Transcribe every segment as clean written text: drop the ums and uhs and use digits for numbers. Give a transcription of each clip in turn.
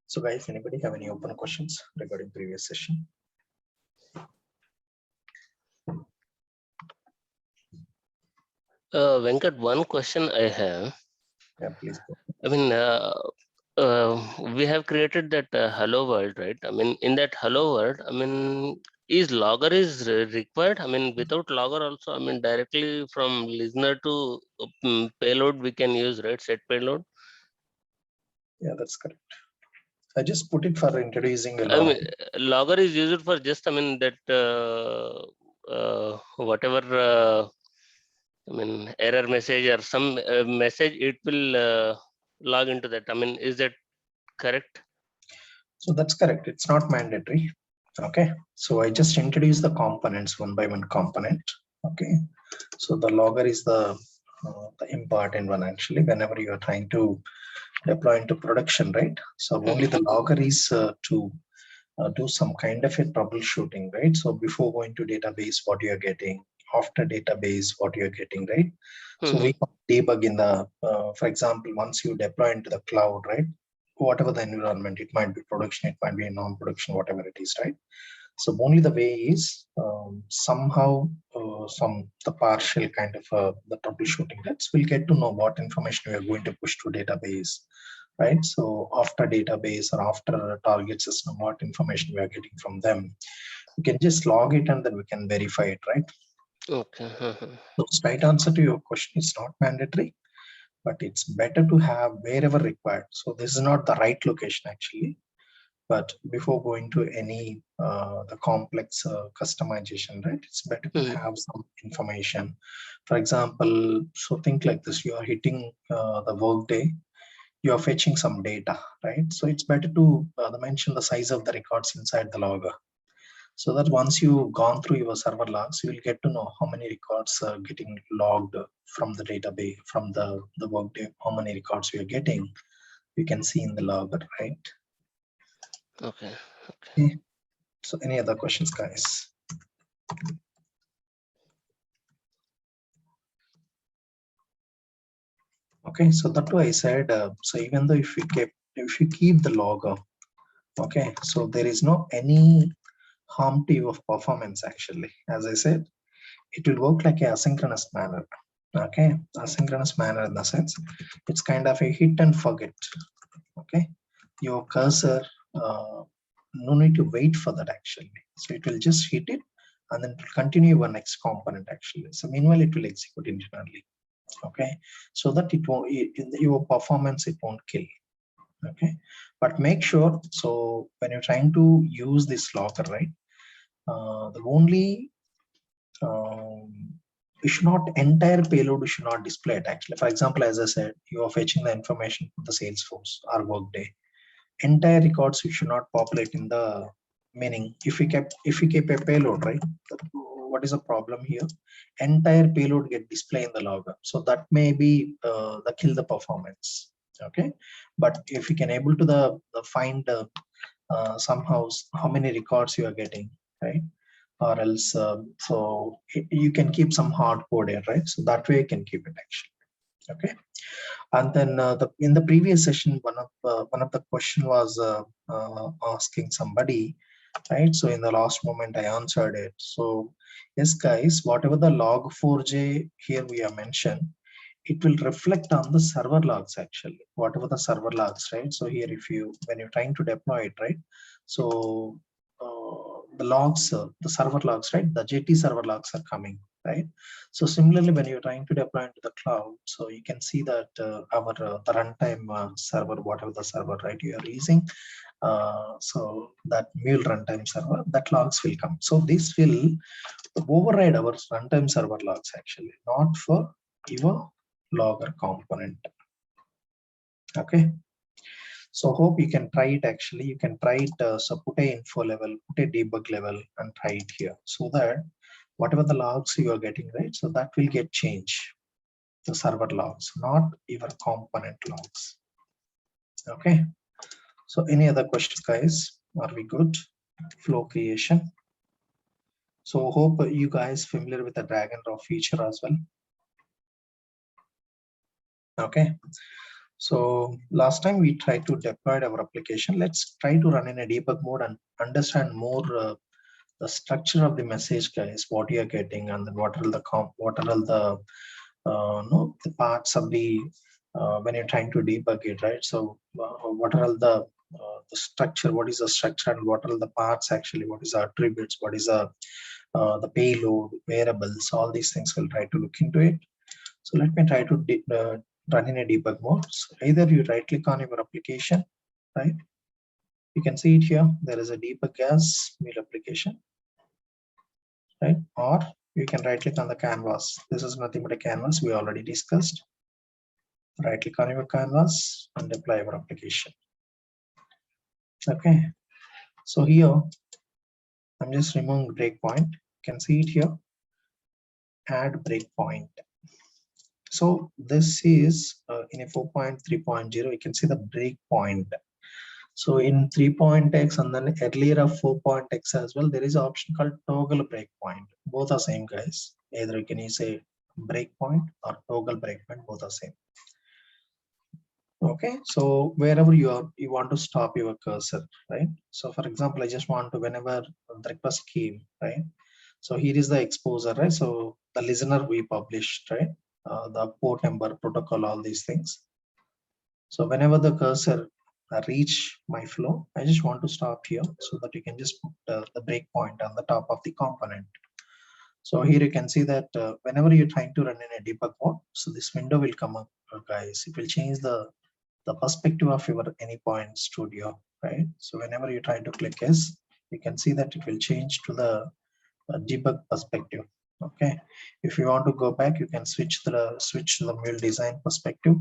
So guys, anybody have any open questions regarding previous session? Venkat, one question I have. Yeah, please go. I mean, we have created that hello world, right? I mean, in that hello world, I mean, is logger is required? I mean, without logger also, I mean, directly from listener to payload we can use, right? Set payload. Yeah, that's correct. I just put it for introducing a I log. mean, logger is used for just, I mean, that whatever, I mean, error message or some message, it will log into that. I mean, is that correct? So that's correct. It's not mandatory. Okay. So I just introduce the components one by one component. Okay. So the logger is the important one actually whenever you are trying to deploy into production, right? So only the logger is to do some kind of a troubleshooting, right? So before going to database, what you are getting, after database, what you are getting, right? So we debug in the, for example, once you deploy into the cloud, right? Whatever the environment, it might be production, it might be non-production, whatever it is, right? So only the way is somehow the partial kind of the troubleshooting. That's we'll get to know what information we are going to push to database, right? So after database or after a target system, what information we are getting from them, we can just log it and then we can verify it, right? Okay. So straight answer to your question is not mandatory, but it's better to have wherever required. So this is not the right location actually. But before going to any the complex customization, right, it's better to have some information. For example, so think like this: you are hitting the workday, you are fetching some data, right? So it's better to mention the size of the records inside the logger, so that once you've gone through your server logs, you will get to know how many records are getting logged from the database, from the workday, how many records we are getting. You can see in the logger, right? Okay. So any other questions, guys? Okay, so that's why I said, so even though if you keep the logger, okay, so there is no any harm to your performance actually. As I said, it will work like a asynchronous manner. Okay, asynchronous manner in the sense, it's kind of a hit and forget. Okay, your cursor, no need to wait for that actually. So it will just hit it and then continue your next component actually. So meanwhile, it will execute internally. Okay, so that it won't, your performance, it won't kill. Okay, but make sure, so when you're trying to use this logger, right, the only you should not, entire payload you should not display it actually. For example, as I said, you are fetching the information from the Salesforce or Workday, entire records you should not populate in the, meaning if we keep a payload, right, what is the problem here? Entire payload get displayed in the logger, so that may be the kill the performance. Okay, but if you can able to the find somehow how many records you are getting, right, or else so you can keep some hard code here, right? So that way you can keep it actually. Okay, and then in the previous session, one of the question was asking somebody, right? So in the last moment I answered it. So yes, guys, whatever the log4j here we have mentioned, it will reflect on the server logs actually, whatever the server logs, right? So here, if you, when you're trying to deploy it, right, so the logs, the server logs, right, the JT server logs are coming, right? So similarly, when you're trying to deploy into the cloud, so you can see that our the runtime server, whatever the server, right, you are using, so that mule runtime server, that logs will come. So this will override our runtime server logs actually, not for your logger component. Okay, so hope you can try it actually. You can try it, so put a info level, put a debug level and try it here, so that whatever the logs you are getting, right, so that will get changed, the server logs, not your component logs. Okay, so any other questions, guys? Are we good? Flow creation. So hope you guys familiar with the drag and drop feature as well. Okay, So last time we tried to deploy our application. Let's try to run in a debug mode and understand more the structure of the message, guys, what you are getting, and then what are the no, the parts of the when you're trying to debug it, right? So what are all the structure, what is the structure, and what are the parts actually, what is the attributes, what is the payload, variables, all these things we'll try to look into it. So let me try to run in a debug mode. So either you right click on your application, right? You can see it here. There is a debug as mail application, right? Or you can right click on the canvas. This is nothing but a canvas we already discussed. Right click on your canvas and deploy your application. Okay. So here I'm just removing breakpoint. You can see it here. Add breakpoint. So this is in a 4.3.0. You can see the breakpoint. So in 3.x and then earlier of 4.x as well, there is an option called toggle breakpoint. Both are same, guys. Either you can use a breakpoint or toggle breakpoint, both are same. Okay, so wherever you want to stop your cursor, right? So for example, I just want to, whenever the request came, right? So here is the exposure, right? So the listener we published, right? The port number, protocol, all these things. So whenever the cursor reach my flow, I just want to stop here so that you can just put the breakpoint on the top of the component. So here you can see that whenever you're trying to run in a debug mode, so this window will come up, guys. It will change the perspective of your Anypoint Studio, right? So whenever you try to click yes, you can see that it will change to the debug perspective. Okay, if you want to go back, you can switch to the mail design perspective.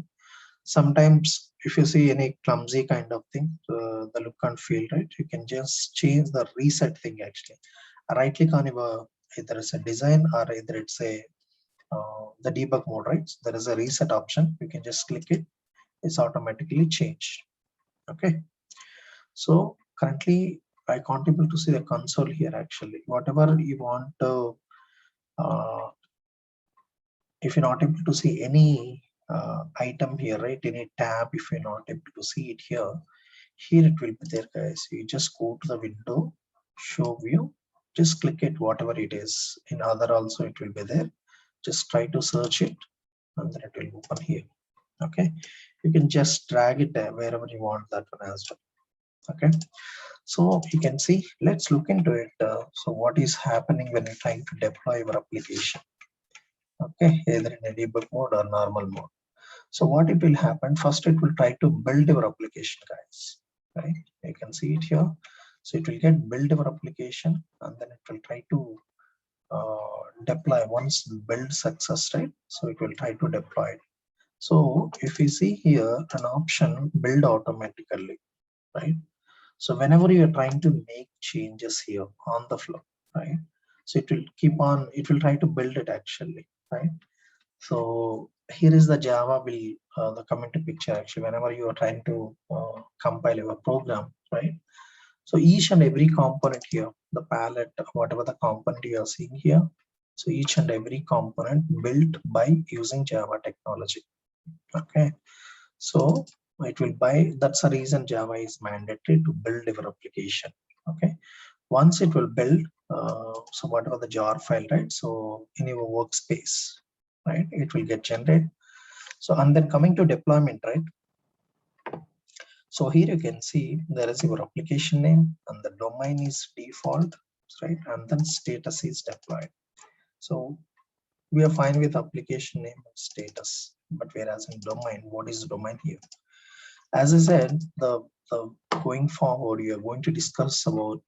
Sometimes if you see any clumsy kind of thing, the look and feel, right, you can just change the reset thing. Actually, right click on your, either it's a design or either it's a the debug mode, right? So there is a reset option. You can just click it. It's automatically changed. Okay, so currently I can't able to see the console here. Actually, whatever you want to uh, if you're not able to see any item here, right, any tab, if you're not able to see it here it will be there, guys. You just go to the window, show view, just click it, whatever it is. In other also it will be there. Just try to search it and then it will open here. Okay, you can just drag it wherever you want that one as well. Okay, so you can see, let's look into it. So what is happening when you're trying to deploy your application? Okay, either in a debug mode or normal mode. So what it will happen, first it will try to build your application, guys, right? You can see it here. So it will get build your application and then it will try to deploy once build success, right? So it will try to deploy it. So if you see here an option build automatically, right? So whenever you are trying to make changes here on the flow, right? So it will keep on, it will try to build it actually, right? So here is the Java will the come into picture actually whenever you are trying to compile your program, right? So each and every component here, the palette, whatever the component you are seeing here, so each and every component built by using Java technology. Okay, so it will buy. That's the reason Java is mandatory to build your application. Okay, once it will build, so whatever the jar file, right? So in your workspace, right, it will get generated. So and then coming to deployment, right? So here you can see there is your application name and the domain is default, right? And then status is deployed. So we are fine with application name and status, but whereas in domain, what is domain here? As I said, the going forward, you are going to discuss about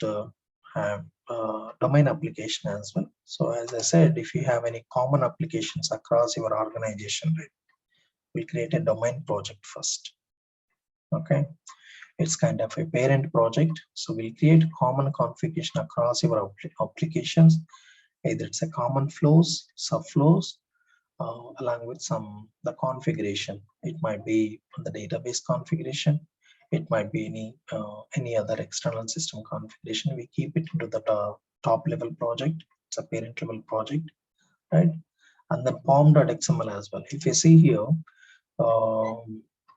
domain application as well. So as I said, if you have any common applications across your organization, right, we'll create a domain project first. Okay, it's kind of a parent project. So we'll create common configuration across your applications. Either it's a common flows, subflows, along with the configuration. It might be the database configuration. It might be any other external system configuration. We keep it into the top level project. It's a parent level project, right? And then pom.xml as well. If you see here,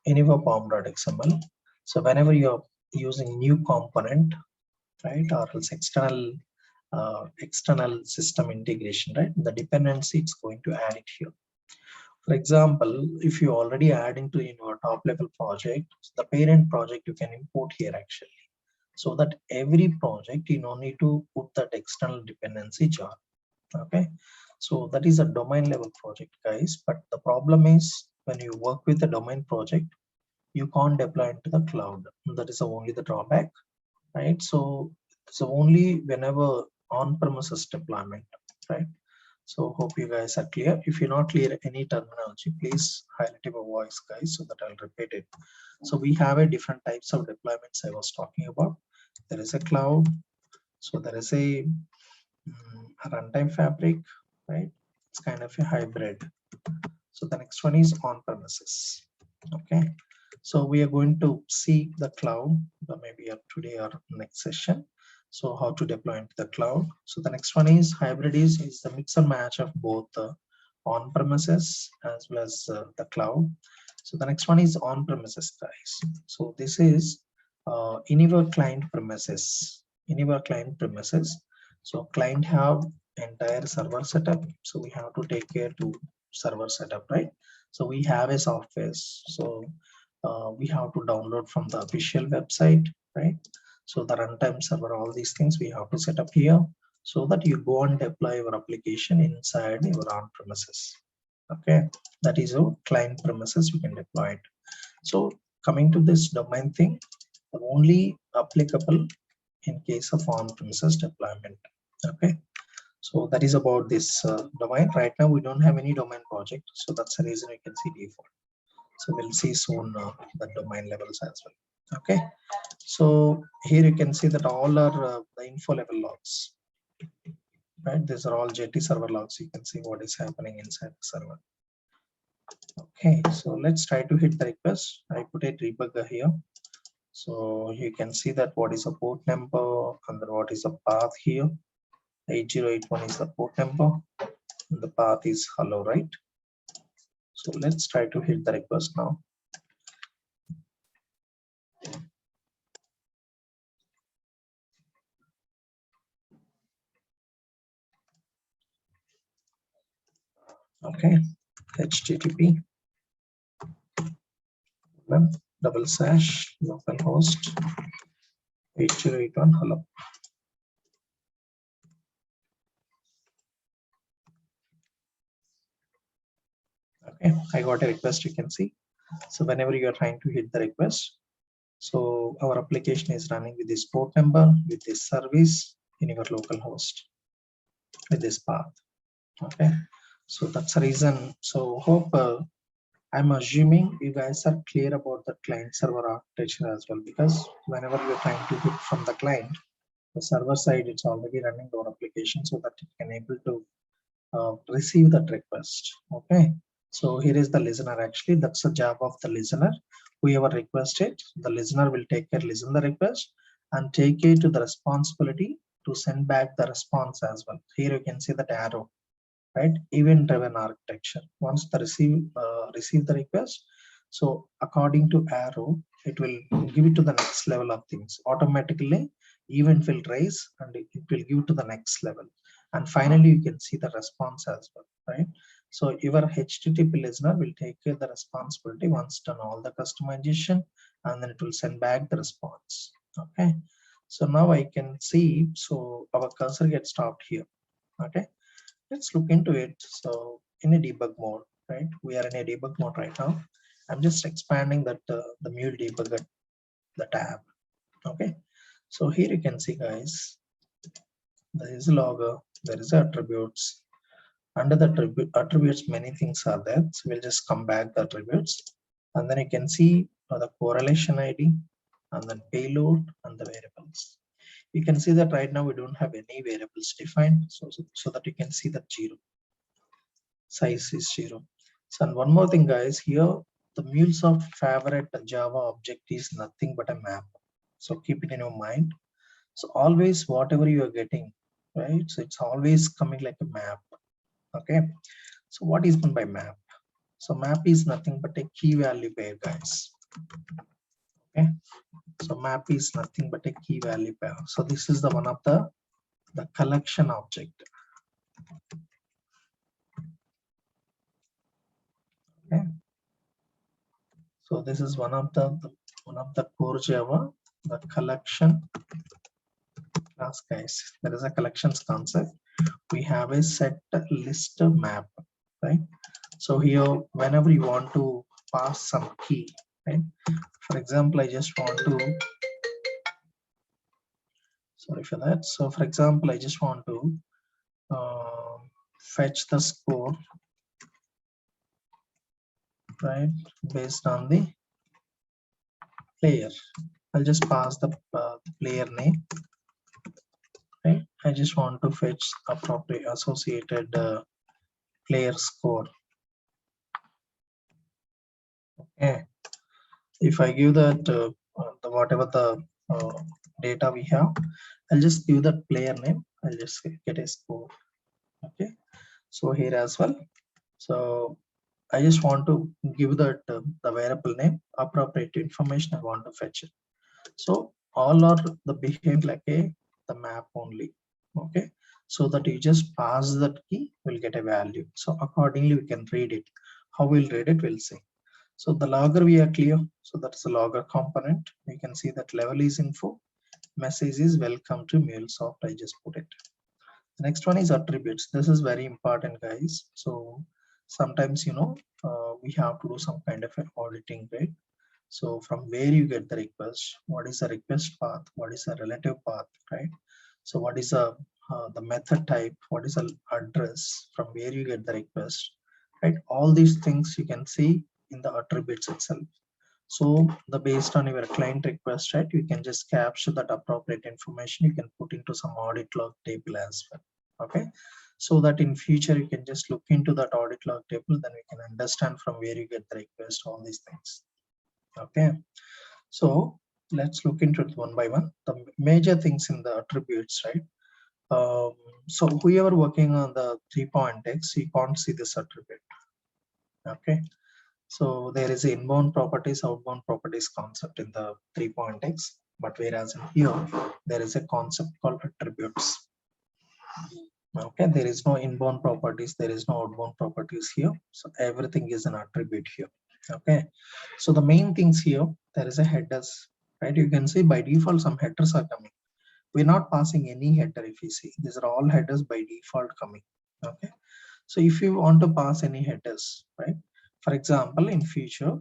iniverpom.xml. So whenever you're using new component, right, or else external system integration, right, the dependency it's going to add it here. For example, if you already add into your top level project, the parent project you can import here actually, so that every project you don't need to put that external dependency jar. Okay, so that is a domain level project, guys. But the problem is when you work with a domain project, you can't deploy into the cloud. That is only the drawback, right? So only whenever on-premises deployment, right? So hope you guys are clear. If you're not clear any terminology, please highlight your voice, guys, so that I'll repeat it. So we have a different types of deployments I was talking about. There is a cloud. So there is a runtime fabric, right? It's kind of a hybrid. So the next one is on-premises. Okay. So we are going to see the cloud, maybe today or next session. So how to deploy into the cloud. So the next one is hybrid is the mix and match of both the on-premises as well as the cloud. So the next one is on-premises, guys. So this is anywhere client premises. Anywhere client premises. So client have entire server setup. So we have to take care to server setup, right? So we have a software. So we have to download from the official website, right? So the runtime server, all these things we have to set up here so that you go and deploy your application inside your on-premises. Okay, that is your client premises, you can deploy it. So coming to this domain thing, only applicable in case of on-premises deployment. Okay, so that is about this domain. Right now we don't have any domain project, so that's the reason you can see default. So we'll see soon the domain levels as well. Okay, so here you can see that all are the info level logs, right? These are all JT server logs. You can see what is happening inside the server. Okay, so let's try to hit the request. I put a debugger here, so you can see that what is the port number and then what is the path here. 8081 is the port number and the path is hello, right? So let's try to hit the request now. Okay, HTTP // localhost 8081 hello. Okay, I got a request, you can see. So whenever you are trying to hit the request, so our application is running with this port number, with this service in your local host, with this path. Okay, so that's the reason. So hope I'm assuming you guys are clear about the client server architecture as well, because whenever you're trying to hit from the client, the server side, it's already running our application so that it can able to receive that request. Okay, so here is the listener. Actually, that's the job of the listener. Whoever requested, the listener will take care, listen the request and take it to the responsibility to send back the response as well. Here you can see that arrow, right? Event driven architecture. Once the receive the request, so according to arrow, it will give it to the next level of things automatically. Event will raise and it will give to the next level, and finally you can see the response as well, right? So your HTTP listener will take care the responsibility once done all the customization, and then it will send back the response. Okay, so now I can see, so our cursor gets stopped here. Okay, let's look into it. So in a debug mode, right? We are in a debug mode right now. I'm just expanding that the mule debugger, the tab. Okay, so here you can see, guys, there is a logger, there is attributes. Under the attributes, many things are there. So we'll just come back the attributes, and then you can see the correlation ID and then payload and the variables. You can see that right now we don't have any variables defined, so that you can see that 0 size is 0. So and one more thing, guys, here the MuleSoft favorite Java object is nothing but a map. So keep it in your mind. So always whatever you are getting, right? So it's always coming like a map. Okay. So what is meant by map? So map is nothing but a key value pair, guys. Okay, so map is nothing but a key value pair. So this is the one of the collection object. Okay, so this is one of the core Java, the collection class, guys. There is a collections concept. We have a set list map, right? So here, whenever you want to pass some key, right? For example, I just want to, sorry for that. So for example, I just want to fetch the score, right, based on the player. I'll just pass the player name, right? I just want to fetch appropriate associated player score. Okay, if I give that whatever the data we have, I'll just give that player name. I'll just get a score. Okay, so here as well. So I just want to give that the variable name, appropriate information I want to fetch it. So all are the behavior like the map only. Okay, so that you just pass that key, will get a value. So accordingly we can read it. How we'll read it, we'll see. So the logger we are clear. So that's the logger component. We can see that level is info. Message is welcome to MuleSoft. I just put it. The next one is attributes. This is very important, guys. So sometimes we have to do some kind of an auditing, right? So from where you get the request, what is the request path, what is the relative path, right? So what is the method type, what is the address, from where you get the request, right? All these things you can see in the attributes itself. So the based on your client request, right, you can just capture that appropriate information. You can put into some audit log table as well. Okay, so that in future you can just look into that audit log table, then we can understand from where you get the request, all these things. Okay, so let's look into it one by one. The major things in the attributes, right? So whoever working on the 3.x, you can't see this attribute. Okay, so there is inbound properties, outbound properties concept in the 3.x, but whereas in here there is a concept called attributes. Okay, there is no inbound properties, there is no outbound properties here. So everything is an attribute here. Okay, so the main things here, there is a headers, right? You can see by default some headers are coming. We're not passing any header. If you see, these are all headers by default coming. Okay, so if you want to pass any headers, right? For example, in future,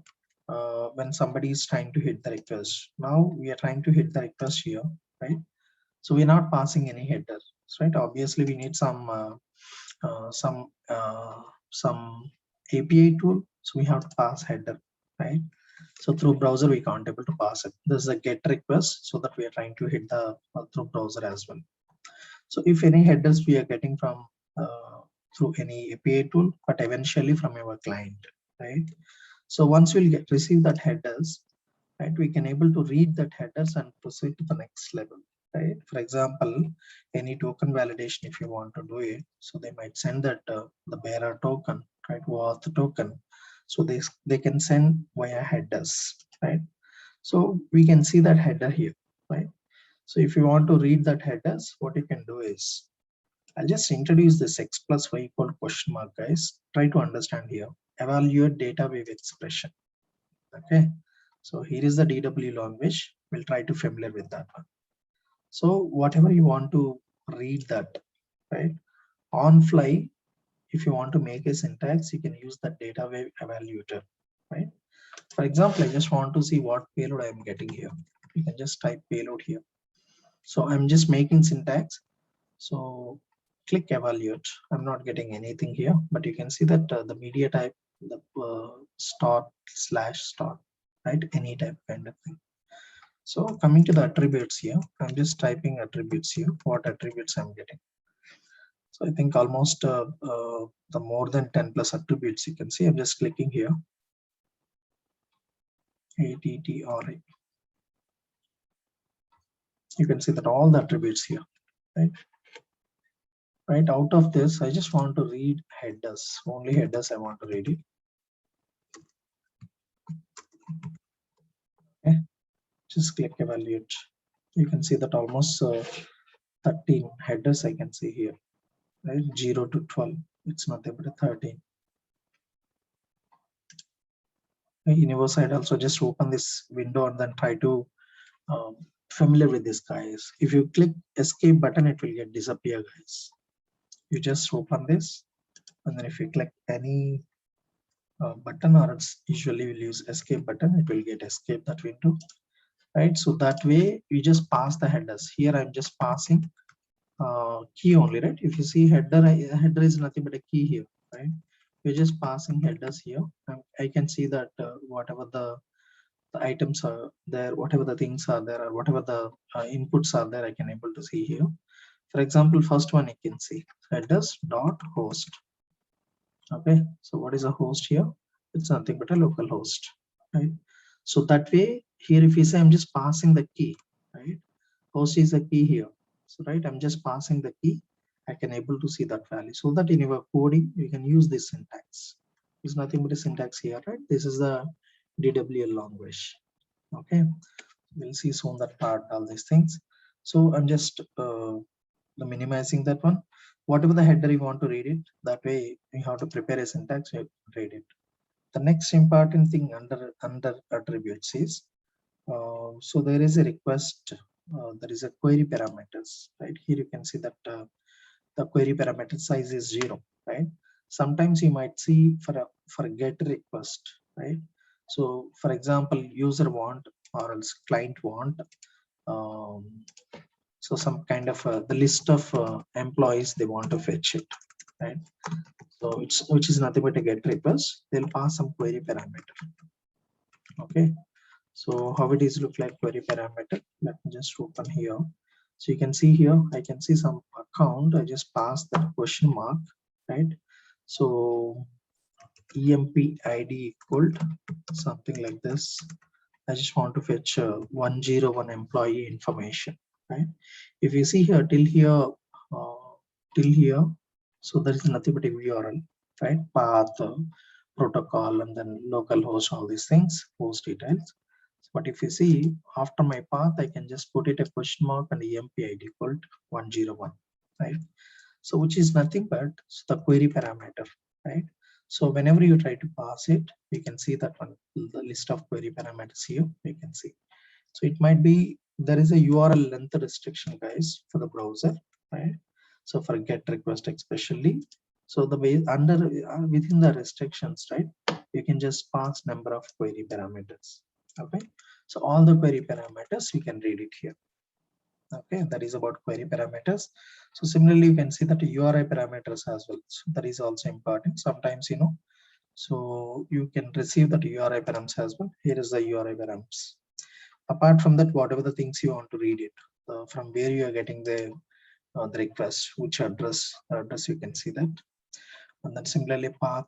when somebody is trying to hit the request, now we are trying to hit the request here, right? So we're not passing any headers, right? Obviously, we need some API tool, so we have to pass header, right? So through browser we can't able to pass it. This is a get request, so that we are trying to hit the through browser as well. So if any headers we are getting from through any API tool, but eventually from our client, right? So once we'll receive that headers, right, we can able to read that headers and proceed to the next level, right? For example, any token validation, if you want to do it, so they might send that the bearer token, right, auth token, so they can send via headers, right? So we can see that header here, right? So if you want to read that headers, what you can do is, I'll just introduce this x plus y equal question mark, guys. Try to understand here. Evaluate data wave expression. Okay, so here is the DW language. We'll try to familiar with that one. So whatever you want to read that, right? On fly, if you want to make a syntax, you can use the data wave evaluator, right? For example, I just want to see what payload I am getting here. You can just type payload here. So I'm just making syntax. So click evaluate. I'm not getting anything here, but you can see that the media type, the start / start, right? Any type kind of thing. So coming to the attributes here, I'm just typing attributes here, what attributes I'm getting. So I think almost the more than 10 plus attributes you can see. I'm just clicking here. ATTRA. You can see that all the attributes here, right? Right, out of this, I just want to read headers. Only headers I want to read it. Just click evaluate. You can see that almost 13 headers I can see here, right? 0 to 12. It's nothing but a 13. In your side also, just open this window and then try to familiar with this, guys. If you click escape button, it will get disappear, guys. You just open this, and then if you click any button, or it's usually we'll use escape button, it will get escape that window, right? So that way you just pass the headers. Here I'm just passing key only, right? If you see header, header is nothing but a key here, right? We're just passing headers here. I can see that whatever the items are there, whatever the things are there, or whatever the inputs are there, I can able to see here. For example, first one you can see headers dot host. Okay, so what is a host here? It's nothing but a local host, right? So that way here, if you say I'm just passing the key, right? Host is the key here. So right, I'm just passing the key. I can able to see that value, so that in your coding you can use this syntax. It's nothing but a syntax here, right? This is the DWL language. Okay, we'll see soon that part, all these things. So I'm just minimizing that one. Whatever the header you want to read it, that way you have to prepare a syntax, you read it. The next important thing under attributes is so there is a request, there is a query parameters, right? Here you can see that the query parameter size is 0, right? Sometimes you might see for a get request, right? So for example, user want or else client want um, so some kind of the list of employees they want to fetch it, right? So it's which is nothing but a get request. They'll pass some query parameter. Okay, so how it is look like query parameter? Let me just open here. So you can see here, I can see some account. I just passed that question mark, right? So emp id equal to something like this. I just want to fetch 101 employee information, right? If you see here till here, so there is nothing but a URL, right? Path, protocol, and then local host, all these things, host details. But if you see after my path, I can just put it a question mark and emp id equal to 101, right? So which is nothing but the query parameter, right? So whenever you try to pass it, you can see that one, the list of query parameters here, you can see. So it might be, there is a URL length restriction, guys, for the browser, right? So for get request especially. So the way under within the restrictions, right, you can just pass number of query parameters. Okay, so all the query parameters you can read it here. Okay, that is about query parameters. So similarly, you can see that URI parameters as well. So that is also important. Sometimes, you know, so you can receive that URI params as well. Here is the URI params. Apart from that, whatever the things you want to read it, from where you are getting the request, which address, you can see that. And then similarly, path,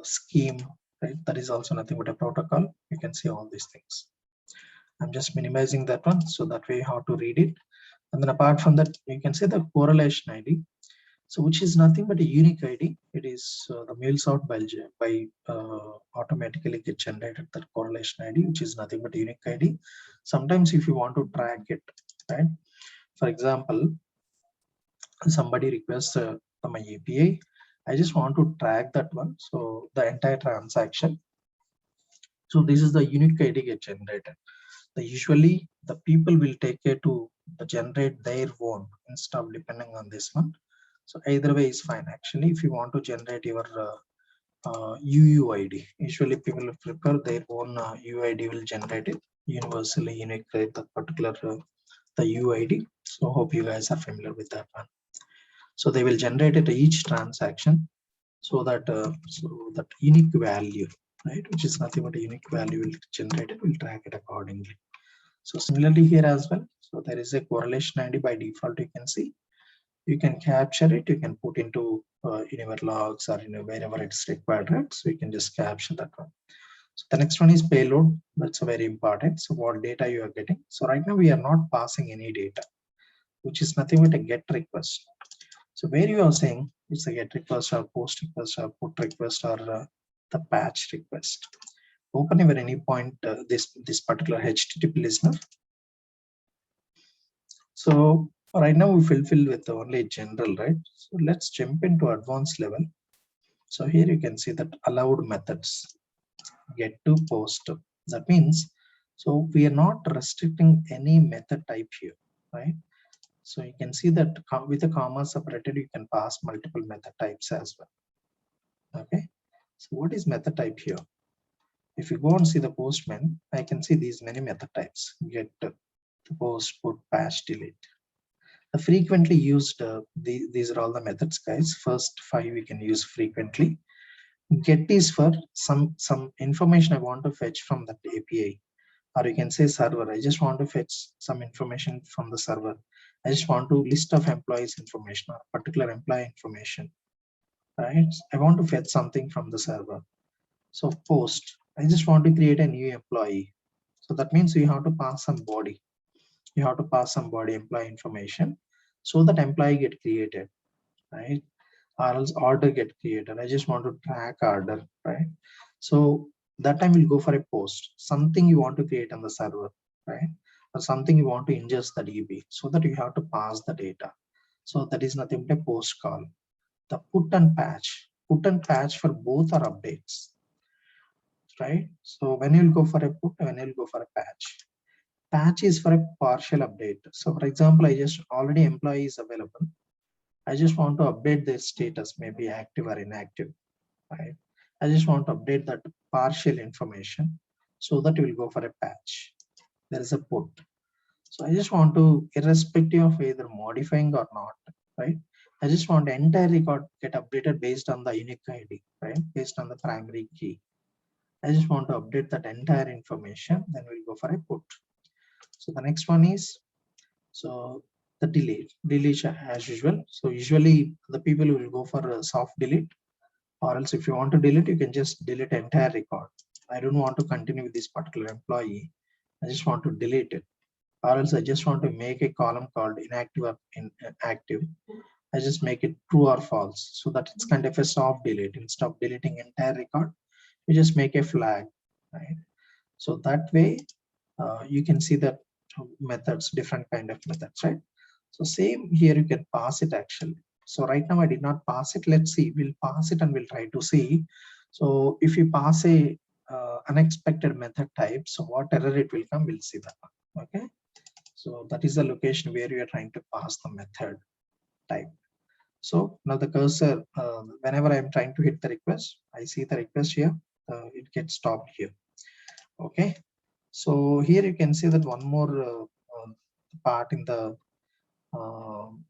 scheme, right? That is also nothing but a protocol. You can see all these things. I'm just minimizing that one, so that way how to read it. And then apart from that, you can say the correlation ID. So which is nothing but a unique ID. It is the MuleSoft by automatically get generated that correlation ID, which is nothing but a unique ID. Sometimes if you want to track it, right? For example, somebody requests my API. I just want to track that one. So the entire transaction. So this is the unique ID get generated. Usually the people will take care to generate their own instead of depending on this one. So either way is fine. Actually, if you want to generate your UUID, usually people will prepare their own UID will generate it universally unique, the particular the UID. So hope you guys are familiar with that one. So they will generate it each transaction, so that unique value, right, which is nothing but a unique value will generate it, will track it accordingly. So similarly here as well, so there is a correlation ID by default. You can see, you can capture it, you can put into in your logs or wherever it's required, right? So you can just capture that one. So the next one is payload. That's very important. So what data you are getting. So right now we are not passing any data, which is nothing but a get request. So where you are saying it's a get request or post request or put request or the patch request. open even any point this particular HTTP listener. So right now we fulfill with only general, right? So let's jump into advanced level. So here you can see that allowed methods, get to, post. That means, so we are not restricting any method type here, right? So you can see that with the comma separated, you can pass multiple method types as well. Okay. So what is method type here? If you go and see the postman, I can see these many method types: get, post, put, patch, delete. The frequently used, these are all the methods, guys. First 5 we can use frequently. Get is for some information I want to fetch from that API, or you can say server. I just want to fetch some information from the server. I just want to list of employees information or particular employee information, right? I want to fetch something from the server. So post, I just want to create a new employee. So that means you have to pass some body. You have to pass some body employee information so that employee get created, right? Or else order get created. I just want to track order, right? So that time we'll go for a post, something you want to create on the server, right? Or something you want to ingest the DB, so that you have to pass the data. So that is nothing but a post call. The put and patch for both are updates, right? So when you'll go for a put, when you'll go for a patch is for a partial update. So for example, I just already employee is available. I just want to update their status, maybe active or inactive, right? I just want to update that partial information, so that you will go for a patch. There is a put. So I just want to, irrespective of either modifying or not, right? I just want the entire record get updated based on the unique ID, right? Based on the primary key. I just want to update that entire information, then we'll go for a put. So the next one is, so the delete as usual. So usually the people will go for a soft delete, or else if you want to delete, you can just delete entire record. I don't want to continue with this particular employee. I just want to delete it, or else I just want to make a column called inactive or inactive. I just make it true or false, so that it's kind of a soft delete. Instead of deleting entire record, you just make a flag, right? So that way you can see that methods, different kind of methods, right? So same here, you can pass it actually. So right now I did not pass it. Let's see, we'll pass it and we'll try to see. So if you pass a unexpected method type, so what error it will come, we'll see that one. Okay, so that is the location where you are trying to pass the method type. So now the cursor, whenever I'm trying to hit the request, I see the request here, it gets stopped here. Okay, so here you can see that one more part in the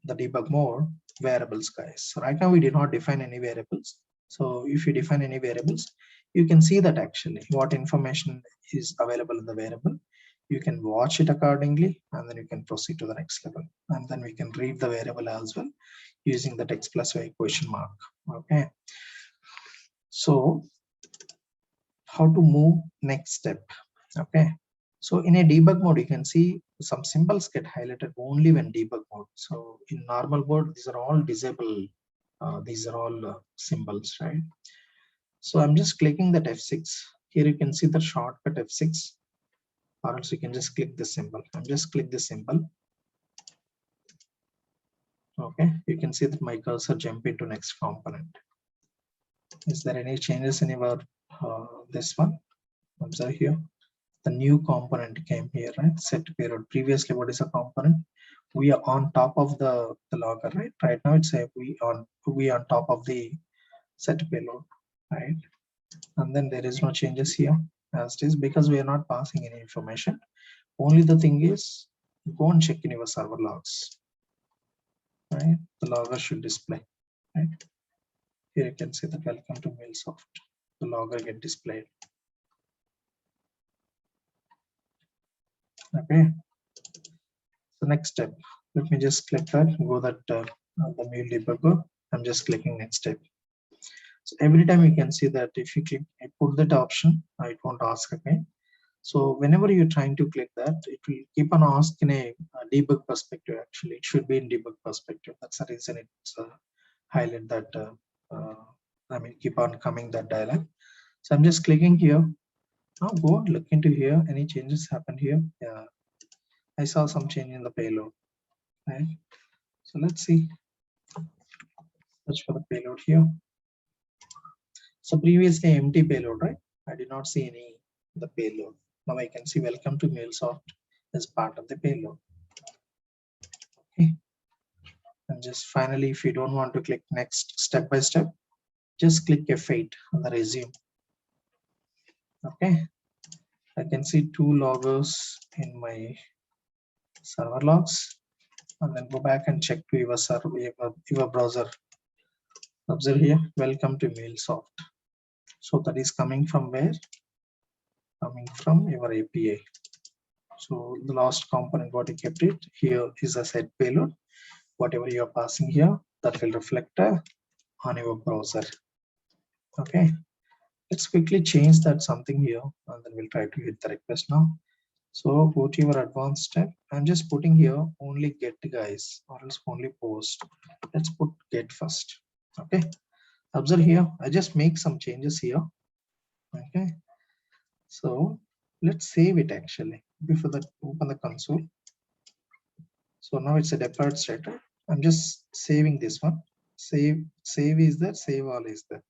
debug mode, variables, guys. So right now we did not define any variables. So if you define any variables, you can see that actually what information is available in the variable. You can watch it accordingly, and then you can proceed to the next level, and then we can read the variable as well using the text plus y question mark. Okay, so how to move next step? Okay, so in a debug mode, you can see some symbols get highlighted only when debug mode. So in normal mode, these are all disabled. These are all symbols, right? So I'm just clicking that F6. Here you can see the shortcut F6, or else you can just click the symbol. I'm just click the symbol. Okay, you can see that my cursor jump into next component. Is there any changes in your this one? Observe here. The new component came here, right? Set payload. Previously, what is a component? We are on top of the logger, right? Right now it's a we on top of the set payload, right? And then there is no changes here as it is, because we are not passing any information. Only the thing is, go and check in your server logs, right? The logger should display, right? Here you can see that welcome to MuleSoft. The logger get displayed. Okay, so next step, let me just click that, go that the Mule debugger. I'm just clicking next step. So every time you can see that if you click, I put that option, it won't ask again. So whenever you're trying to click that, it will keep on asking a debug perspective. Actually, it should be in debug perspective. That's the reason it's highlight that. I mean, keep on coming that dialog. So I'm just clicking here. Now go and look into here. Any changes happened here? Yeah, I saw some change in the payload, right? So let's see. Search for the payload here. So previously empty payload, right? I did not see any the payload. Now I can see welcome to MuleSoft as part of the payload. Okay. And just finally, if you don't want to click next step by step, just click F8 on the resume. Okay. I can see 2 loggers in my server logs, and then go back and check to your server, your browser. Observe here, welcome to MuleSoft. So that is coming from where? Coming from your API. So the last component, what you kept it here is a set payload. Whatever you are passing here, that will reflect on your browser. Okay, let's quickly change that something here, and then we'll try to hit the request now. So go to your advanced step. I'm just putting here only get guys, or else only post. Let's put get first. Okay, observe here. I just make some changes here. Okay, so let's save it actually. Before that, open the console. So now it's a deployed state. I'm just saving this one. Save is there, save all is there.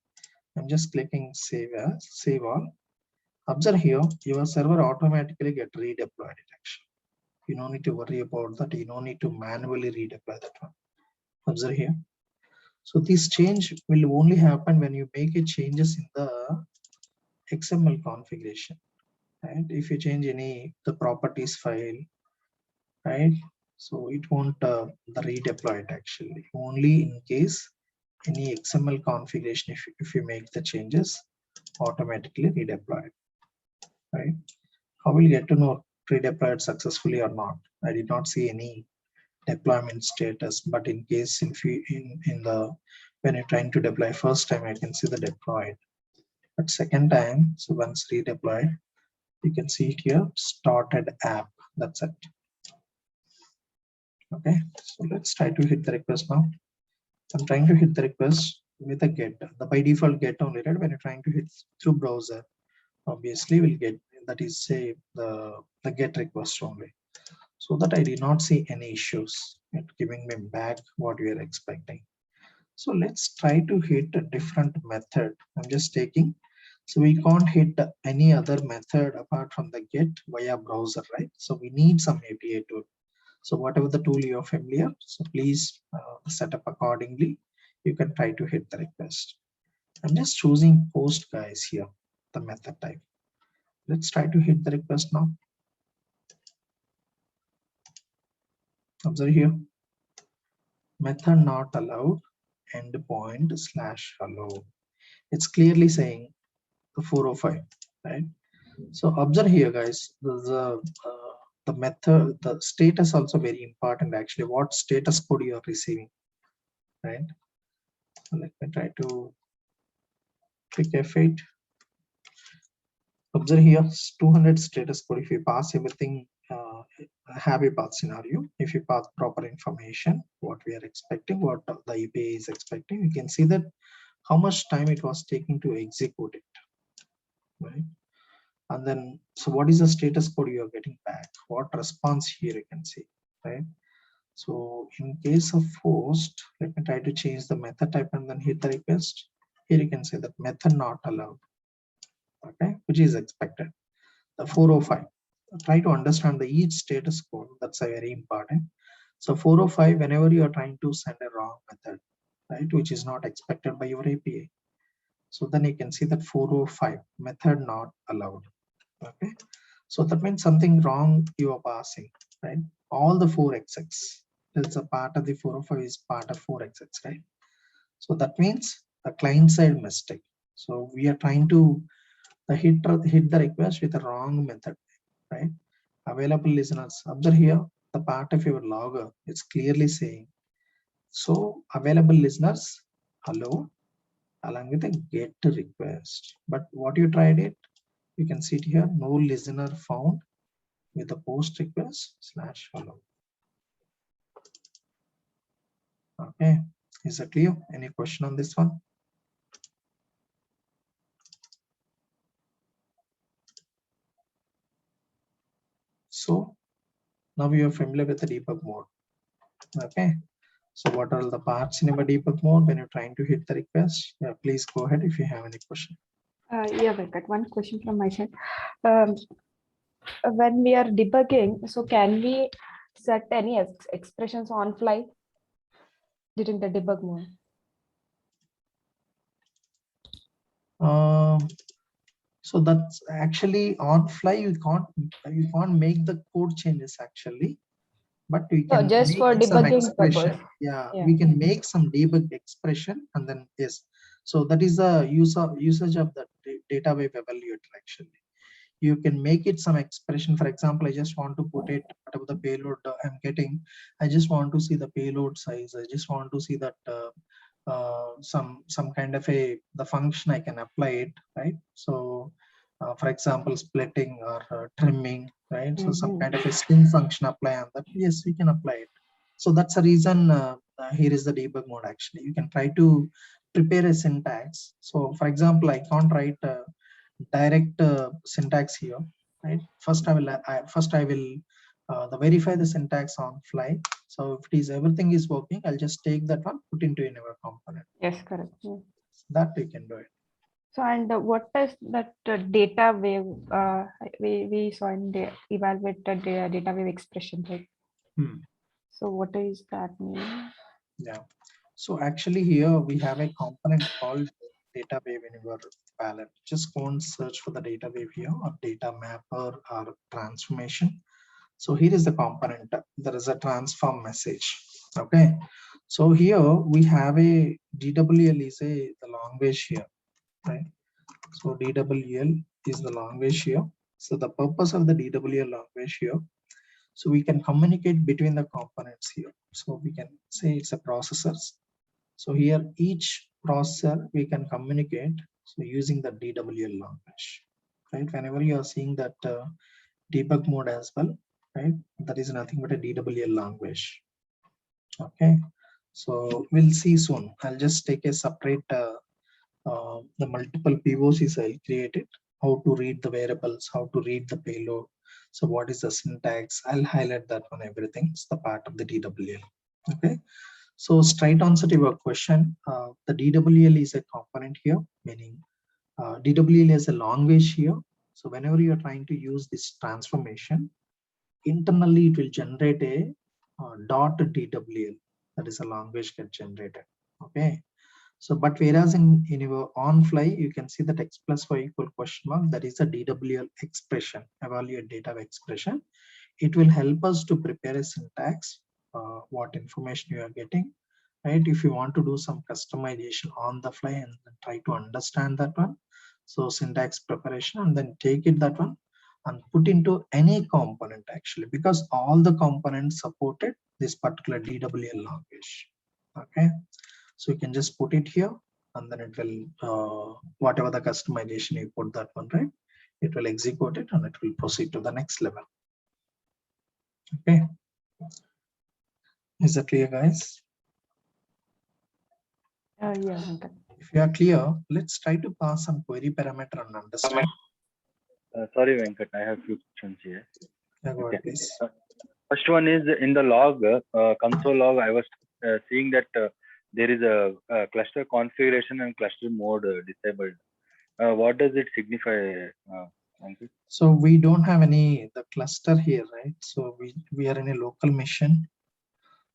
I'm just clicking save as, save all. Observe here, your server automatically get redeployed it actually. You don't need to worry about that. You don't need to manually redeploy that one. Observe here. So this change will only happen when you make a changes in the XML configuration. Right? If you change any the properties file, right? So it won't the redeploy it actually. Only in case any XML configuration, if you make the changes, automatically redeploy it. Right? How will you get to know redeployed successfully or not? I did not see any deployment status, but in case if you in the when you're trying to deploy first time, I can see the deployed. But second time, so once redeployed, you can see here started app. That's it. Okay, so let's try to hit the request now. I'm trying to hit the request with a get. The by default get only, right? When you're trying to hit through browser, obviously we'll get that is say the get request only. So that I did not see any issues at giving me back what we are expecting. So let's try to hit a different method. I'm just taking, so we can't hit any other method apart from the get via browser, right? So we need some API tool. So whatever the tool you're familiar, so please set up accordingly. You can try to hit the request. I'm just choosing post guys here, the method type. Let's try to hit the request now. Observe here, method not allowed, endpoint slash hello. It's clearly saying the 405, right? So observe here, guys. The method, the status also very important actually. What status code you are receiving, right? So let me try to click F8. Observe here 200 status code. If you pass everything, happy path scenario. If you pass proper information, what we are expecting, what the API is expecting, you can see that how much time it was taking to execute it, right? And then, so what is the status code you are getting back? What response here you can see, right? So in case of host, let me try to change the method type and then hit the request. Here you can say that method not allowed, okay, which is expected. The 405. Try to understand the each status code. That's a very important. So 405, whenever you are trying to send a wrong method, right, which is not expected by your API. So then you can see that 405 method not allowed. Okay, so that means something wrong you are passing, right? All the 4xx. That's a part of the 405 is part of 4xx, right? So that means a client side mistake. So we are trying to hit the request with a wrong method, right? Available listeners, observe here the part of your logger. It's clearly saying so available listeners hello along with a get request. But what you tried it, you can see it here, no listener found with the post request slash hello. Okay, is that clear? Any question on this one? So now you are familiar with the debug mode. Okay. So what are the parts in our debug mode when you're trying to hit the request? Yeah, please go ahead if you have any question. Yeah, Venkat, one question from my side. Um, when we are debugging, so can we set any expressions on fly during the debug mode? So that's actually on fly. You can't make the code changes actually, but we So can just for make some debugging expression. purpose. Yeah, Yeah. we can make some debug expression and then yes. So that is the usage of the data wave evaluator actually. You can make it some expression. For example, I just want to put it whatever the payload I'm getting. I just want to see the payload size. I just want to see that some kind of the function I can apply it, right? So for example, splitting or trimming, right? So some kind of a string function apply on that. Yes, we can apply it. So that's the reason here is the debug mode actually. You can try to prepare a syntax. So for example, I can't write direct syntax here, right? First I will verify the syntax on fly. So if it is everything is working, I'll just take that one, put into another component. Yes, correct. Yeah. That we can do it. So and what is that data wave? We saw in the evaluated data wave expression, right? So what is that mean? Yeah. So actually here we have a component called data wave in your palette. Just go and search for the data wave here or data mapper or transformation. So here is the component. There is a transform message. Okay. So here we have a DWL is the language here, right? So DWL is the language here. So the purpose of the DWL language here, so we can communicate between the components here. So we can say it's a processors. So here each processor we can communicate so using the DWL language, right? Whenever you are seeing that debug mode as well, right? That is nothing but a DWL language. Okay, so we'll see soon. I'll just take a separate the multiple POCs I created, how to read the variables, how to read the payload. So what is the syntax? I'll highlight that one, everything. It's the part of the DWL. Okay. So straight answer to your question, the DWL is a component here, meaning DWL is a language here. So whenever you are trying to use this transformation, internally it will generate a .dwl. That is a language get generated. Okay. So, but whereas in your on fly, you can see that x plus y equal question mark, that is a DWL expression, evaluate data expression. It will help us to prepare a syntax, what information you are getting, right? If you want to do some customization on the fly and try to understand that one. So syntax preparation and then take it that one and put into any component actually, because all the components supported this particular DWL language. Okay. So you can just put it here and then it will, whatever the customization you put that one, right? It will execute it and it will proceed to the next level. Okay. Is that clear, guys? Yeah, Venkat. If you are clear, let's try to pass some query parameter and understand. Sorry, Venkat, I have few questions here. Yeah, go ahead, please. First one is in the log, console log, I was seeing that there is a cluster configuration and cluster mode disabled. What does it signify, Venkat? So we don't have any the cluster here, right? So we are in a local mission.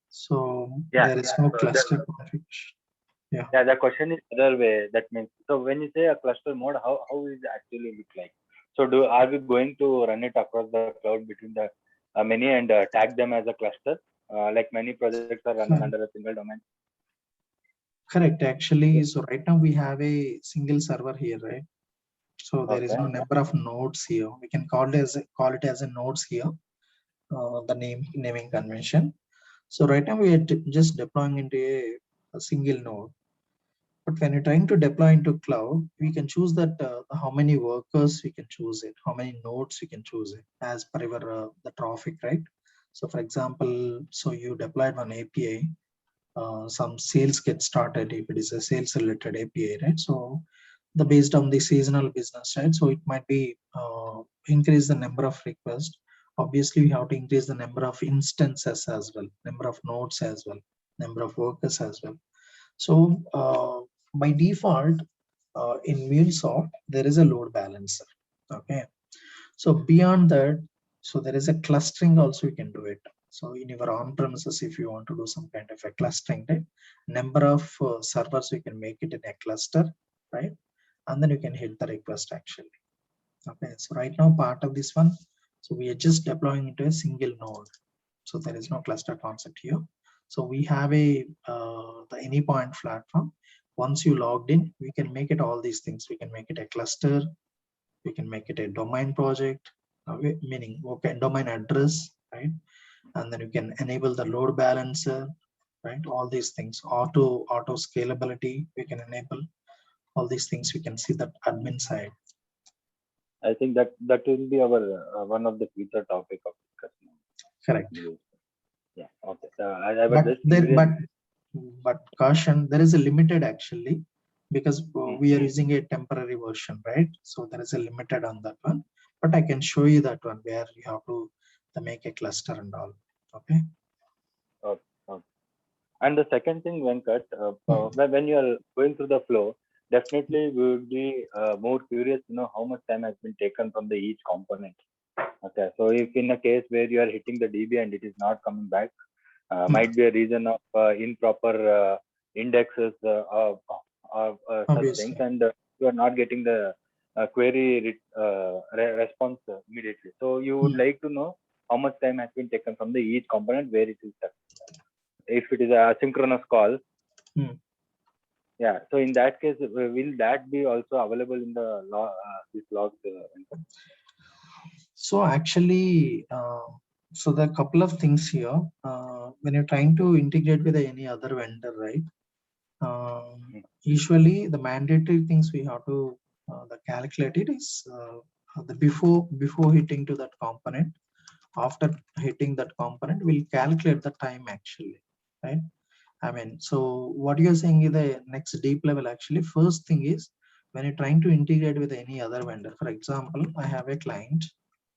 So there is no cluster configuration. Yeah. Yeah, the question is other way. That means, so when you say a cluster mode, how is it actually look like? So are we going to run it across the cloud between the many and tag them as a cluster, like many projects are running under a single domain? Correct. Actually, so right now we have a single server here, right? So there is no number of nodes here. We can call it as a nodes here. The naming convention. So right now we are just deploying into a single node. But when you're trying to deploy into cloud, we can choose that how many workers we can choose it, how many nodes we can choose it as per your the traffic, right? So for example, so you deployed one API, some sales get started if it is a sales related API, right? So the based on the seasonal business, right? So it might be increase the number of requests obviously we have to increase the number of instances as well, number of nodes as well, number of workers as well. So by default, in MuleSoft, there is a load balancer. Okay. So beyond that, so there is a clustering also, you can do it. So in your on-premises, if you want to do some kind of a clustering, right, number of servers, you can make it in a cluster, right? And then you can hit the request actually. Okay, so right now part of this one, so we are just deploying into a single node. So there is no cluster concept here. So we have a the AnyPoint platform. Once you logged in, we can make it all these things. We can make it a cluster. We can make it a domain project, meaning okay, domain address, right? And then you can enable the load balancer, right? All these things, auto scalability, we can enable all these things. We can see that admin side. I think that will be our one of the future topic of discussion. Correct. Yeah. Okay. I was just but caution, there is a limited actually, because we are using a temporary version, right? So there is a limited on that one, but I can show you that one where you have to make a cluster and all. Okay. Okay. And the second thing, Venkat, when you are going through the flow, definitely we would be more curious to know how much time has been taken from the each component. Okay. So if in a case where you are hitting the DB and it is not coming back, might be a reason of improper indexes or such things, and you are not getting the query response immediately. So you would like to know how much time has been taken from the each component where it is stuck. If it is a synchronous call, yeah. So in that case, will that be also available in the log, this logs? So actually, so there are a couple of things here. When you're trying to integrate with any other vendor, right? Usually the mandatory things we have to calculate it is the before hitting to that component. After hitting that component, we'll calculate the time actually, right? I mean, so what you're saying is the next deep level actually. First thing is when you're trying to integrate with any other vendor. For example, I have a client.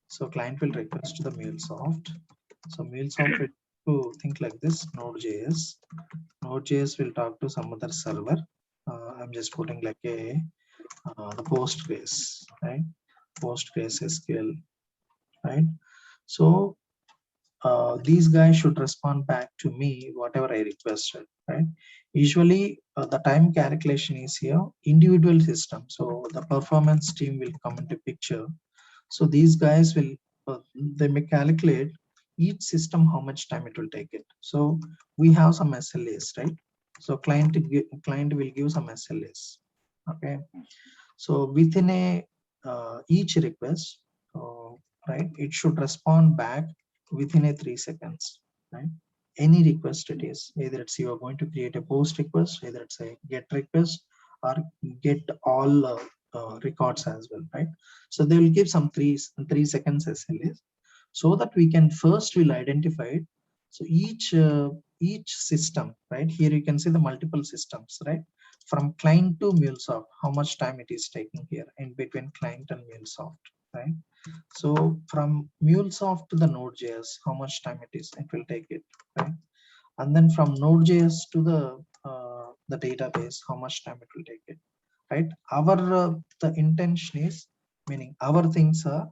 So client will request to the MuleSoft. So MuleSoft will think like this: Node.js. Node.js will talk to some other server. I'm just putting like a the Postgres, right? Postgres SQL, right? So these guys should respond back to me whatever I requested, right? Usually the time calculation is here, individual system. So the performance team will come into picture. So these guys will, they may calculate each system how much time it will take it. So we have some SLAs, right? So client will give some SLAs, okay? So within a each request, right, it should respond back within a 3 seconds, right? Any request it is, either it's you are going to create a post request, either it's a get request or get all records as well, right? So they will give some 3 seconds SLAs so that we can first will identify it. So each system, right? Here you can see the multiple systems, right? From client to MuleSoft, how much time it is taking here in between client and MuleSoft, right? So from MuleSoft to the Node.js, how much time it will take it, right? And then from Node.js to the database, how much time it will take it, right? Our the intention is, meaning our things are,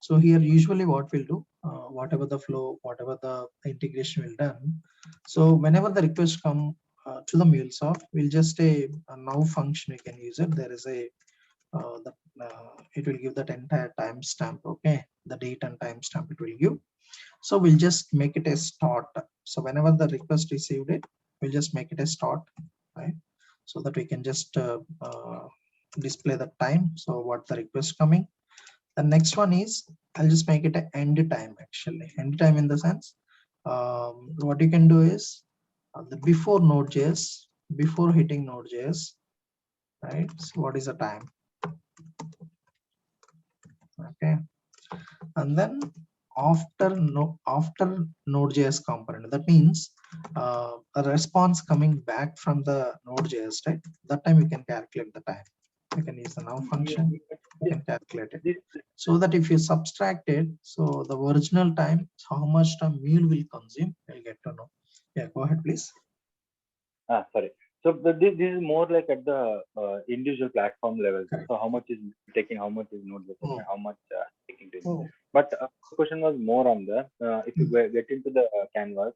so here usually what we'll do, whatever the flow, whatever the integration will done. So whenever the request come to the MuleSoft, we'll just a now function we can use it. There is a it will give that entire timestamp, okay? The date and timestamp it will give. So we'll just make it a start. So whenever the request received it, we'll just make it a start, right? So that we can just display the time. So what the request coming. The next one is, I'll just make it an end time actually. End time in the sense, what you can do is the before Node.js, before hitting Node.js, right? So what is the time? Okay. And then after Node.js component, that means a response coming back from the Node.js, right? That time you can calculate the time. You can use the now function, you can calculate it. So that if you subtract it, so the original time, how much time mule will consume, you'll get to know. Yeah, go ahead, please. Sorry. So this is more like at the individual platform level. Correct. So how much is taking, how much is Node.js, and how much taking to. Oh, But the question was more on the if you get into the canvas.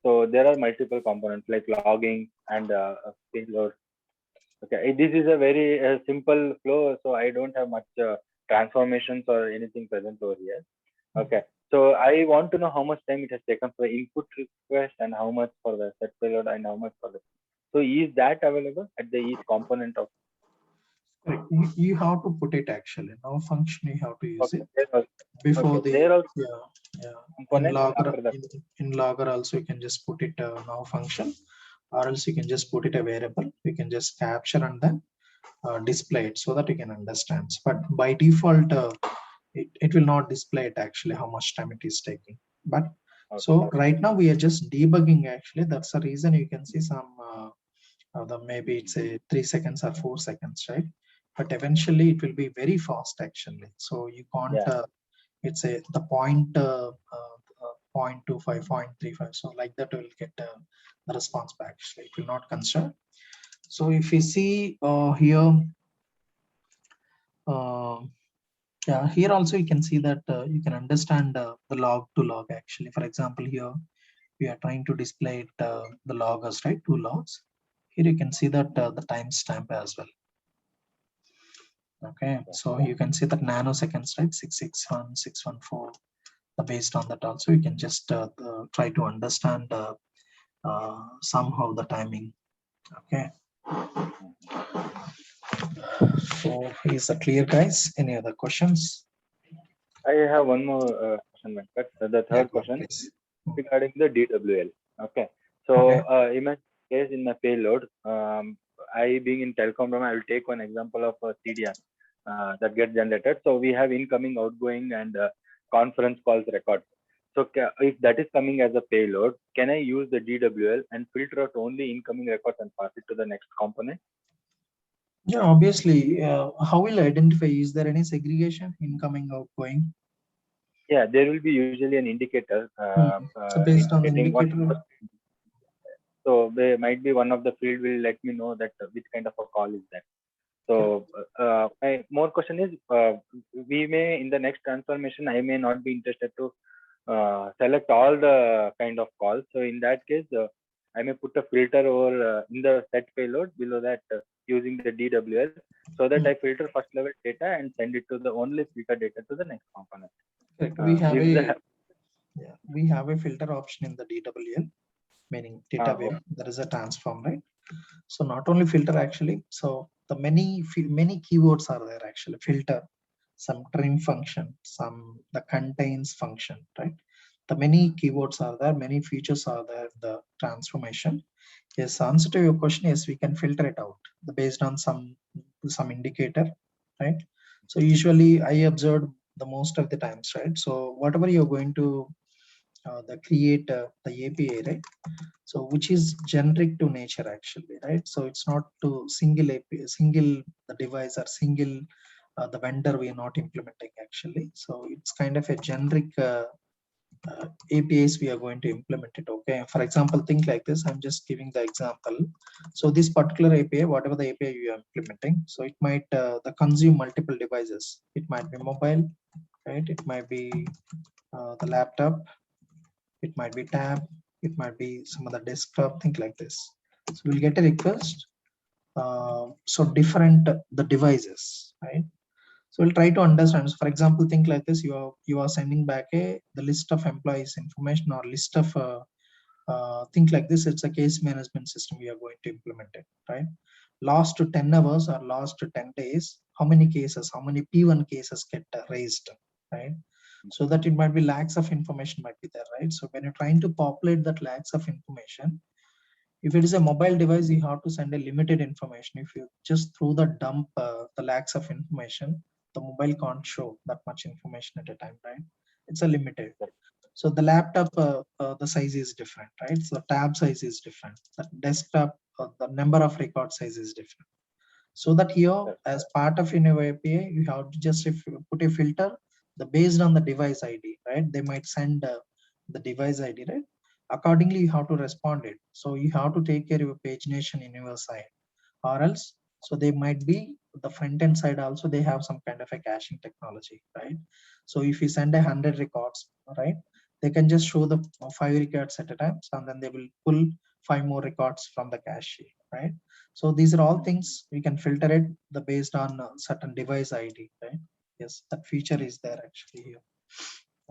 So there are multiple components like logging and payload. Okay, this is a very simple flow, so I don't have much transformations or anything present over here. Okay, so I want to know how much time it has taken for the input request and how much for the set payload and how much for the. So is that available at the each component of? correct. You have to put it actually. Now function you have to use Okay, it there also, before okay, the there also yeah. In component logger, after that. in logger also you can just put it now function, or else you can just put it a variable. You can just capture and then display it so that you can understand. But by default, it will not display it actually how much time it is taking. But so right now we are just debugging actually. That's the reason you can see some maybe it's a 3 seconds or 4 seconds, right? But eventually it will be very fast actually. So you can't. Yeah. It's a the point 0.25, 0.35. So like that will get the response back. Actually, it will not consider. So if you see here, yeah, here also you can see that you can understand the log to log actually. For example, here we are trying to display it, the loggers, right? 2 logs. Here you can see that the timestamp as well. Okay, so you can see that nanoseconds, right? 661, 614. Based on that also, you can just try to understand somehow the timing. Okay. So is that clear, guys? Any other questions? I have one more question, Venkat. The third question Please. regarding the DWL. Okay. So Okay. in my case, in my payload, I being in telecom domain, I will take one example of a CDR that gets generated. So we have incoming, outgoing, and conference calls records. So if that is coming as a payload, can I use the DWL and filter out only incoming records and pass it to the next component? Yeah, obviously. How will I identify? Is there any segregation, incoming, outgoing? Yeah, there will be usually an indicator. So based on the One, indicator. so there might be one of the field will let me know that which kind of a call is that. So my more question is, we may in the next transformation, I may not be interested to select all the kind of calls. So in that case, I may put a filter over in the set payload below that using the DWL, so that I filter first level data and send it to the only filter data to the next component. Correct. We have a filter option in the DWL, meaning data web. There is a transform, right? So not only filter actually. So the many keywords are there actually. Filter, some trim function, some the contains function, right? The many keywords are there, many features are there. The transformation. Yes, answer to your question is we can filter it out based on some indicator, right? So usually I observed the most of the times, right? So whatever you're going to create the API, right? So which is generic to nature actually, right? So it's not to single API, single the device or single the vendor we are not implementing actually. So it's kind of a generic APIs we are going to implement it. Okay, for example, think like this. I'm just giving the example. So this particular API, whatever the API you are implementing, so it might the consume multiple devices. It might be mobile, right? It might be the laptop. It might be tab. It might be some other desktop. Think like this. So we'll get a request. So different the devices, right? So we'll try to understand. So for example, think like this: you are sending back the list of employees information or list of think like this. It's a case management system we are going to implement it, right? Last to 10 hours or last to 10 days, how many cases, how many P1 cases get raised, right? So that it might be lakhs of information might be there, right? So when you're trying to populate that lakhs of information, if it is a mobile device, you have to send a limited information. If you just throw the dump the lakhs of information, the mobile can't show that much information at a time, right? It's a limited. So the laptop, the size is different, right? So tab size is different. The desktop, the number of record size is different. So that here, Yes. as part of your API, you have to just if you put a filter, the based on the device ID, right? They might send the device ID, right? Accordingly, you have to respond it. So you have to take care of your pagination in your side, or else, so they might be the front end side also, they have some kind of a caching technology, right? So if you send 100 records, right, they can just show the 5 records at a time, and then they will pull 5 more records from the cache, right? So these are all things we can filter it the based on certain device ID, right? Yes, that feature is there actually here.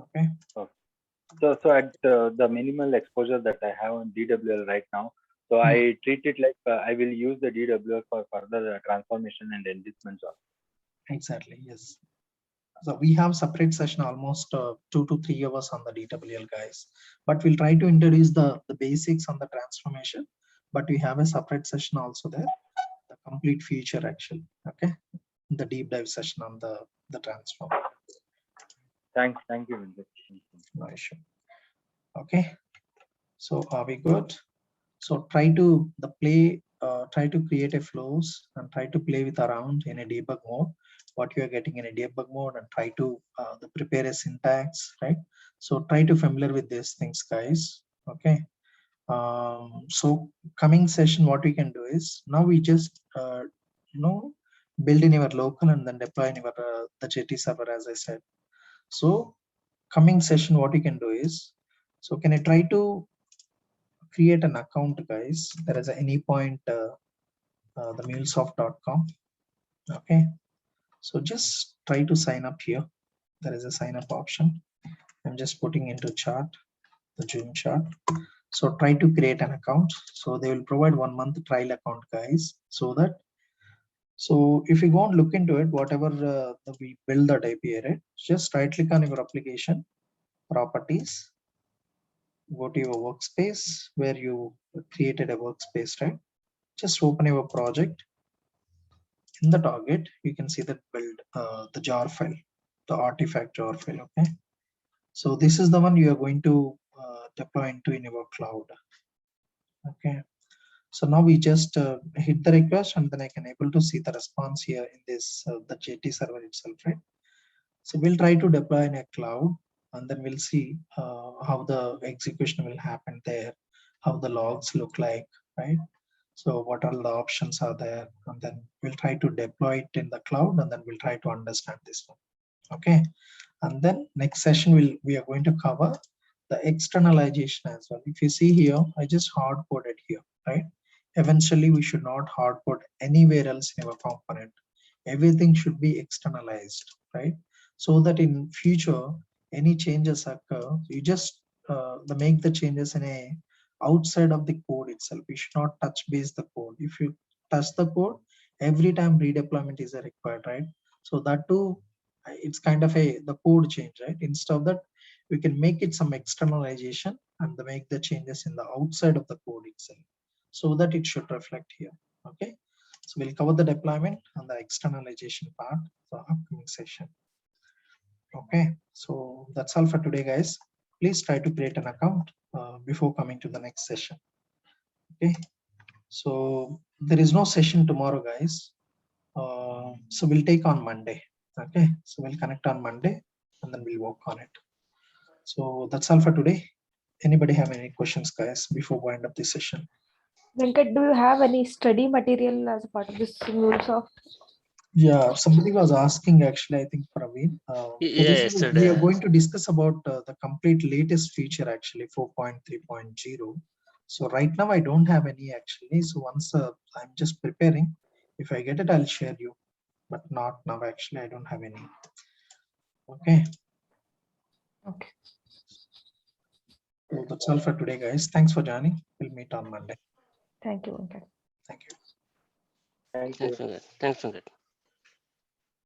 Okay. So at the minimal exposure that I have on DWL right now, so I treat it like I will use the DWL for further transformation and enrichments also. Exactly. Yes. So we have separate session almost 2 to 3 hours on the DWL, guys. But we'll try to introduce the basics on the transformation. But we have a separate session also there, the complete feature actually. Okay, the deep dive session on the transform. Thank you, Vijay. No issue. Okay. So are we good? So try to try to create a flows and try to play with around in a debug mode, what you are getting in a debug mode, and try to prepare a syntax, right? So try to familiar with these things, guys. Okay. So coming session, what we can do is now we just build in your local and then deploy in your the JT server, as I said. So coming session, what you can do is, so can I try to create an account, guys? There is any point the MuleSoft.com. Okay, so just try to sign up here. There is a sign up option. I'm just putting into chart, the Zoom chart. So try to create an account. So they will provide 1 month trial account, guys. So that, so if you go and look into it, whatever we build that API, right? Just right click on your application, properties, go to your workspace where you created a workspace, right? Just open your project. In the target, you can see that build the jar file, the artifact jar file. Okay, so this is the one you are going to deploy into in your cloud. Okay, so now we just hit the request, and then I can able to see the response here in this the JT server itself, right? So we'll try to deploy in a cloud, and then we'll see how the execution will happen there, how the logs look like, right? So what all the options are there, and then we'll try to deploy it in the cloud, and then we'll try to understand this one. Okay, and then next session we are going to cover the externalization as well. If you see here, I just hard coded here, right? Eventually we should not hard code anywhere else in our component. Everything should be externalized, right? So that in future any changes occur, you just make the changes in a outside of the code itself. You should not touch base the code. If you touch the code, every time redeployment is required, right? So that too, it's kind of the code change, right? Instead of that, we can make it some externalization and make the changes in the outside of the code itself, so that it should reflect here. Okay, so we'll cover the deployment and the externalization part for upcoming session. Okay, so that's all for today, guys. Please try to create an account before coming to the next session. Okay, so there is no session tomorrow, guys. So we'll take on Monday. Okay, so we'll connect on Monday and then we'll work on it. So that's all for today. Anybody have any questions, guys, before we end up this session? Venkat, do you have any study material as a part of this MuleSoft? Yeah, somebody was asking actually, I think Praveen. Yeah, We yesterday. are going to discuss about the complete latest feature actually, 4.3.0. So right now I don't have any actually. So once I'm just preparing, if I get it, I'll share you, but not now actually. I don't have any. Okay. Okay. So that's all for today, guys. Thanks for joining. We'll meet on Monday. Thank you, Venkat. Thank you. Thank you. Thanks, Venkat.